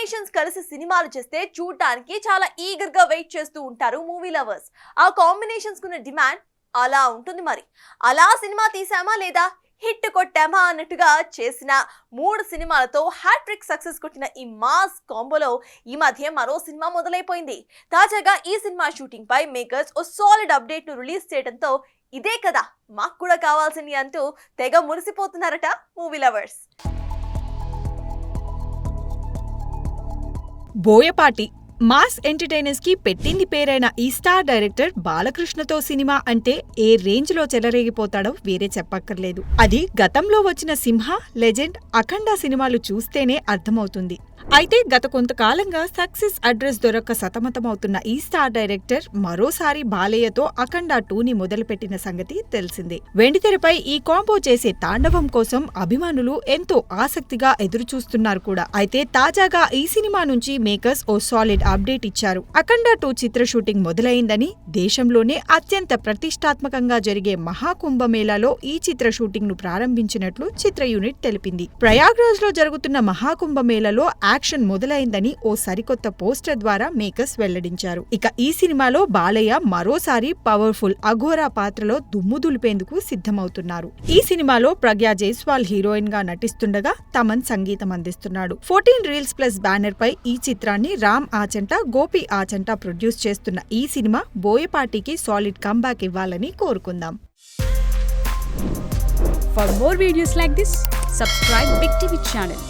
Combinations కలిసి సినిమాలు చేస్తే చూడటానికి చాలా ఈగర్ గా వెయిట్ చేస్తూ ఉంటారు మూవీ లవర్స్. ఆ కాంబినేషన్స్ కున్న డిమాండ్ అలా ఉంటుంది. మరి అలా సినిమా తీసామా లేదా హిట్ కొట్టామా అన్నట్టుగా చేసిన 3 సినిమాలతో హ్యాట్రిక్ సక్సెస్ కొట్టిన ఈ మాస్ కాంబోలో ఈ మధ్య మరో సినిమా మొదలైపోయింది. తాజాగా ఈ సినిమా షూటింగ్ పై మేకర్స్ ఓ సాలిడ్ అప్డేట్ ను రిలీజ్ చేయడంతో ఇదే కదా మాకు కూడా కావాల్సింది అంటూ తెగ మురిసిపోతున్నారట movie lovers. Boyapati mass entertainers కి పెట్టింది పేరైన ఈ స్టార్ డైరెక్టర్ బాలకృష్ణతో సినిమా అంటే ఏ రేంజ్ లో చెలరేగిపోతాడో వేరే చెప్పక్కర్లేదు. అది గతంలో వచ్చిన సింహ, లెజెండ్, అఖండ సినిమాలు చూస్తేనే అర్థమవుతుంది. అయితే గత కొంతకాలంగా సక్సెస్ అడ్రస్ దొరక్క సతమతమవుతున్న ఈ స్టార్ డైరెక్టర్ మరోసారి బాలయ్యతో అఖండ 2ని మొదలుపెట్టిన సంగతి తెలిసిందే. వెండితెరపై ఈ కాంబో చేసే తాండవం కోసం అభిమానులు ఎంతో ఆసక్తిగా ఎదురుచూస్తున్నారు కూడా. అయితే తాజాగా ఈ సినిమా నుంచి మేకర్స్ ఓ సాలిడ్ అప్డేట్ ఇచ్చారు. అఖండ 2 చిత్ర షూటింగ్ మొదలైందని, దేశంలోనే అత్యంత ప్రతిష్టాత్మకంగా జరిగే మహాకుంభమేళాలో ఈ చిత్ర షూటింగ్ ను ప్రారంభించినట్లు చిత్ర యూనిట్ తెలిపింది. ప్రయాగ్రాజ్ లో జరుగుతున్న మహాకుంభమేళాలో యాక్షన్ మొదలైందని ఓ సరికొత్త పోస్టర్ ద్వారా మేకర్స్ వెల్లడించారు. ఇక ఈ సినిమాలో బాలయ్య మరోసారి పవర్ఫుల్ అఘోరా పాత్రలో దుమ్ము దులిపేందుకు సిద్ధమవుతున్నారు. ఈ సినిమాలో ప్రగ్యా జైస్వాల్ హీరోయిన్ గా నటిస్తుండగా తమన్ సంగీతం అందిస్తున్నాడు. 14 రీల్స్ ప్లస్ బ్యానర్ పై ఈ చిత్రాన్ని రామ్ ఆచంట, గోపి ఆచంట ప్రొడ్యూస్ చేస్తున్న ఈ సినిమా బోయపాటికి సాలిడ్ కంబ్యాక్ ఇవ్వాలని కోరుకుందాం. For more videos like this, subscribe Big TV channel.